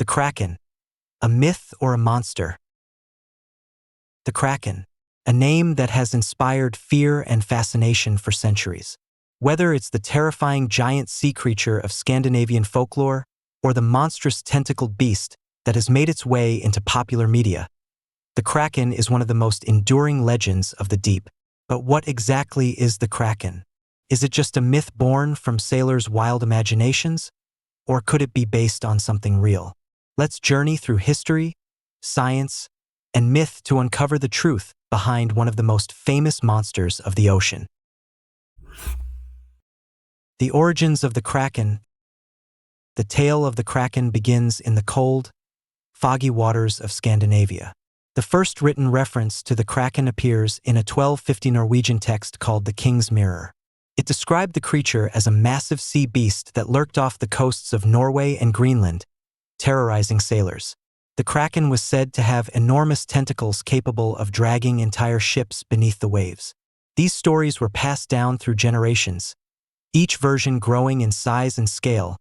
The Kraken, a myth or a monster? The Kraken, a name that has inspired fear and fascination for centuries. Whether it's the terrifying giant sea creature of Scandinavian folklore or the monstrous tentacled beast that has made its way into popular media, the Kraken is one of the most enduring legends of the deep. But what exactly is the Kraken? Is it just a myth born from sailors' wild imaginations? Or could it be based on something real? Let's journey through history, science, and myth to uncover the truth behind one of the most famous monsters of the ocean. The origins of the Kraken. The tale of the Kraken begins in the cold, foggy waters of Scandinavia. The first written reference to the Kraken appears in a 1250 Norwegian text called the King's Mirror. It described the creature as a massive sea beast that lurked off the coasts of Norway and Greenland, terrorizing sailors. The Kraken was said to have enormous tentacles capable of dragging entire ships beneath the waves. These stories were passed down through generations, each version growing in size and scale,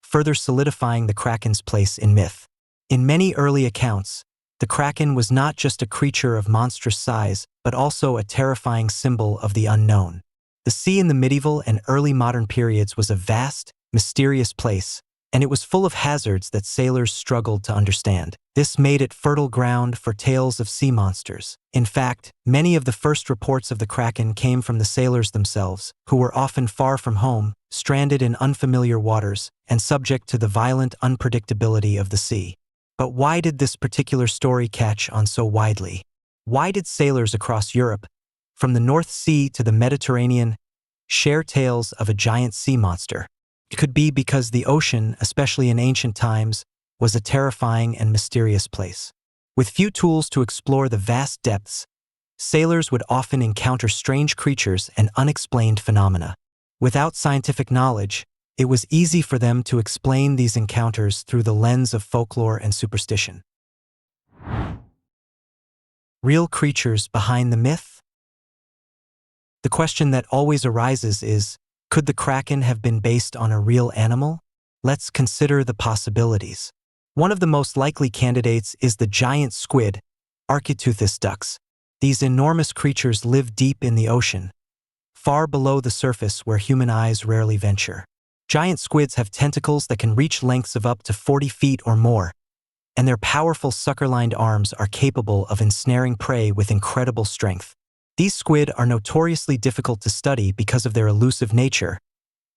further solidifying the Kraken's place in myth. In many early accounts, the Kraken was not just a creature of monstrous size, but also a terrifying symbol of the unknown. The sea in the medieval and early modern periods was a vast, mysterious place, and it was full of hazards that sailors struggled to understand. This made it fertile ground for tales of sea monsters. In fact, many of the first reports of the Kraken came from the sailors themselves, who were often far from home, stranded in unfamiliar waters, and subject to the violent unpredictability of the sea. But why did this particular story catch on so widely? Why did sailors across Europe, from the North Sea to the Mediterranean, share tales of a giant sea monster? It could be because the ocean, especially in ancient times, was a terrifying and mysterious place. With few tools to explore the vast depths, sailors would often encounter strange creatures and unexplained phenomena. Without scientific knowledge, it was easy for them to explain these encounters through the lens of folklore and superstition. Real creatures behind the myth? The question that always arises is, could the Kraken have been based on a real animal? Let's consider the possibilities. One of the most likely candidates is the giant squid, Architeuthis ducks. These enormous creatures live deep in the ocean, far below the surface where human eyes rarely venture. Giant squids have tentacles that can reach lengths of up to 40 feet or more, and their powerful sucker-lined arms are capable of ensnaring prey with incredible strength. These squid are notoriously difficult to study because of their elusive nature,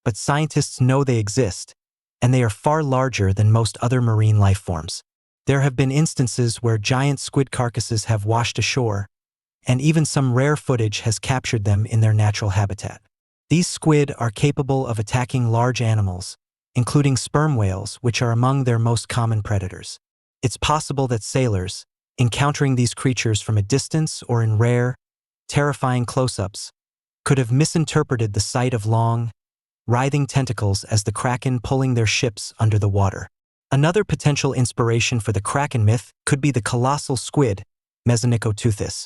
but scientists know they exist, and they are far larger than most other marine life forms. There have been instances where giant squid carcasses have washed ashore, and even some rare footage has captured them in their natural habitat. These squid are capable of attacking large animals, including sperm whales, which are among their most common predators. It's possible that sailors, encountering these creatures from a distance or in rare, terrifying close-ups, could have misinterpreted the sight of long, writhing tentacles as the Kraken pulling their ships under the water. Another potential inspiration for the Kraken myth could be the colossal squid, Mesonicoteuthis,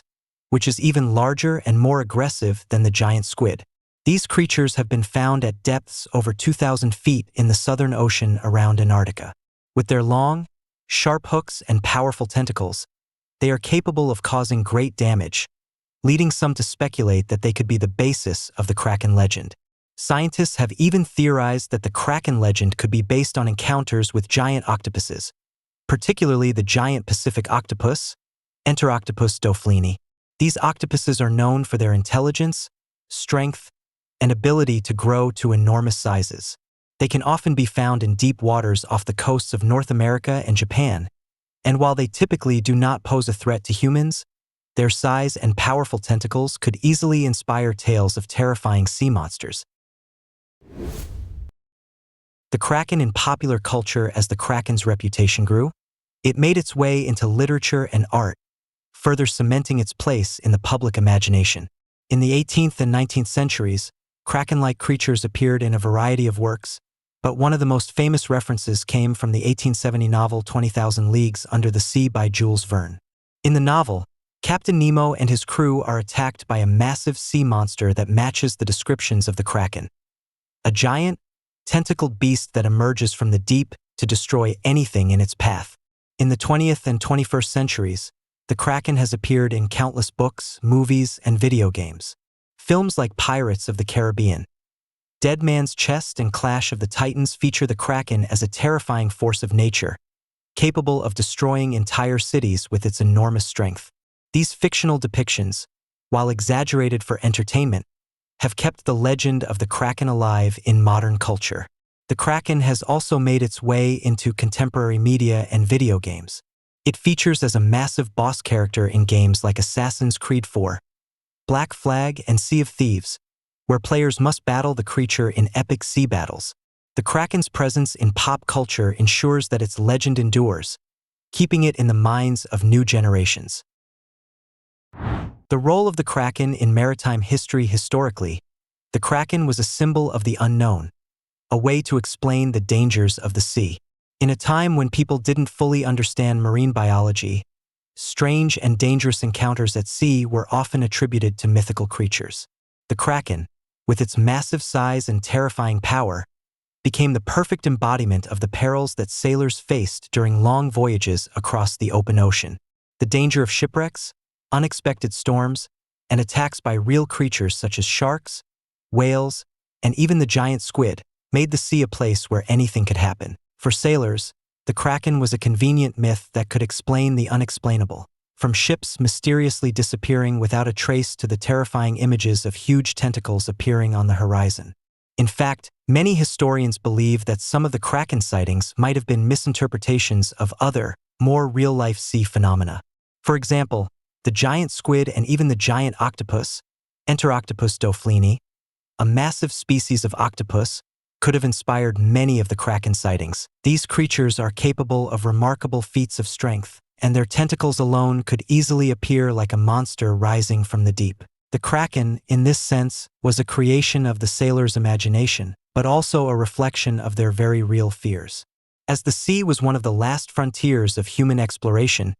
which is even larger and more aggressive than the giant squid. These creatures have been found at depths over 2,000 feet in the Southern Ocean around Antarctica. With their long, sharp hooks and powerful tentacles, they are capable of causing great damage, leading some to speculate that they could be the basis of the Kraken legend. Scientists have even theorized that the Kraken legend could be based on encounters with giant octopuses, particularly the giant Pacific octopus, Enteroctopus doflini. These octopuses are known for their intelligence, strength, and ability to grow to enormous sizes. They can often be found in deep waters off the coasts of North America and Japan, and while they typically do not pose a threat to humans, their size and powerful tentacles could easily inspire tales of terrifying sea monsters. The Kraken in popular culture. As the Kraken's reputation grew, it made its way into literature and art, further cementing its place in the public imagination. In the 18th and 19th centuries, Kraken-like creatures appeared in a variety of works, but one of the most famous references came from the 1870 novel 20,000 Leagues Under the Sea by Jules Verne. In the novel, Captain Nemo and his crew are attacked by a massive sea monster that matches the descriptions of the Kraken. A giant, tentacled beast that emerges from the deep, to destroy anything in its path. In the 20th and 21st centuries, the Kraken has appeared in countless books, movies, and video games. Films like Pirates of the Caribbean, Dead Man's Chest, and Clash of the Titans feature the Kraken as a terrifying force of nature, capable of destroying entire cities with its enormous strength. These fictional depictions, while exaggerated for entertainment, have kept the legend of the Kraken alive in modern culture. The Kraken has also made its way into contemporary media and video games. It features as a massive boss character in games like Assassin's Creed 4, Black Flag, and Sea of Thieves, where players must battle the creature in epic sea battles. The Kraken's presence in pop culture ensures that its legend endures, keeping it in the minds of new generations. The role of the Kraken in maritime history. Historically, the Kraken was a symbol of the unknown, a way to explain the dangers of the sea. In a time when people didn't fully understand marine biology, strange and dangerous encounters at sea were often attributed to mythical creatures. The Kraken, with its massive size and terrifying power, became the perfect embodiment of the perils that sailors faced during long voyages across the open ocean. The danger of shipwrecks, unexpected storms, and attacks by real creatures such as sharks, whales, and even the giant squid made the sea a place where anything could happen. For sailors, the Kraken was a convenient myth that could explain the unexplainable, from ships mysteriously disappearing without a trace to the terrifying images of huge tentacles appearing on the horizon. In fact, many historians believe that some of the Kraken sightings might have been misinterpretations of other, more real-life sea phenomena. For example, the giant squid and even the giant octopus, Enteroctopus doflini, a massive species of octopus, could have inspired many of the Kraken sightings. These creatures are capable of remarkable feats of strength, and their tentacles alone could easily appear like a monster rising from the deep. The Kraken, in this sense, was a creation of the sailors' imagination, but also a reflection of their very real fears. As the sea was one of the last frontiers of human exploration,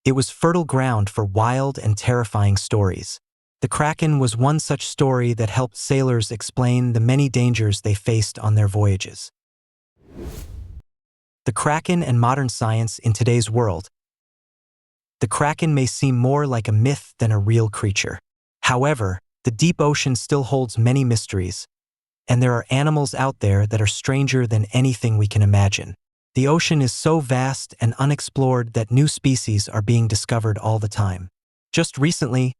it was fertile ground for wild and terrifying stories. The Kraken was one such story that helped sailors explain the many dangers they faced on their voyages. The Kraken and modern science in today's world. The Kraken may seem more like a myth than a real creature. However, the deep ocean still holds many mysteries, and there are animals out there that are stranger than anything we can imagine. The ocean is so vast and unexplored that new species are being discovered all the time. Just recently,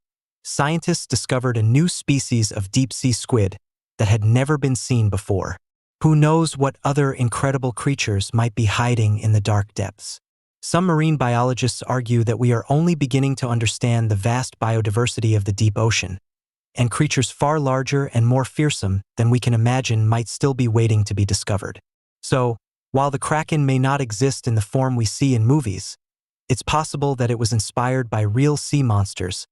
scientists discovered a new species of deep-sea squid that had never been seen before. Who knows what other incredible creatures might be hiding in the dark depths? Some marine biologists argue that we are only beginning to understand the vast biodiversity of the deep ocean, and creatures far larger and more fearsome than we can imagine might still be waiting to be discovered. So, while the Kraken may not exist in the form we see in movies, it's possible that it was inspired by real sea monsters,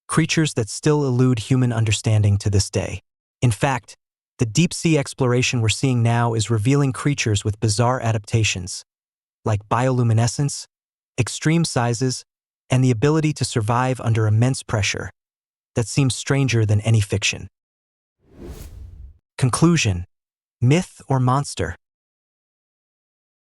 creatures that still elude human understanding to this day. In fact, the deep-sea exploration we're seeing now is revealing creatures with bizarre adaptations, like bioluminescence, extreme sizes, and the ability to survive under immense pressure, that seems stranger than any fiction. Conclusion: myth or monster?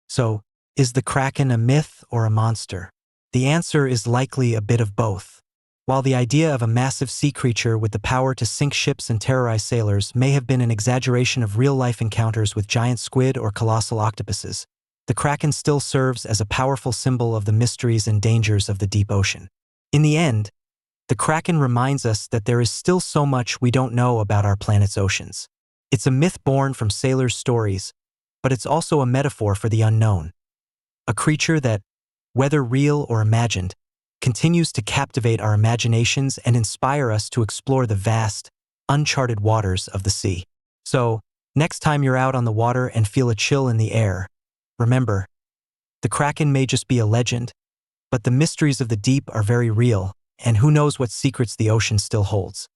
So, is the Kraken a myth or a monster? The answer is likely a bit of both. While the idea of a massive sea creature with the power to sink ships and terrorize sailors may have been an exaggeration of real-life encounters with giant squid or colossal octopuses, the Kraken still serves as a powerful symbol of the mysteries and dangers of the deep ocean. In the end, the Kraken reminds us that there is still so much we don't know about our planet's oceans. It's a myth born from sailors' stories, but it's also a metaphor for the unknown. A creature that, whether real or imagined, continues to captivate our imaginations and inspire us to explore the vast, uncharted waters of the sea. So, next time you're out on the water and feel a chill in the air, remember, the Kraken may just be a legend, but the mysteries of the deep are very real, and who knows what secrets the ocean still holds.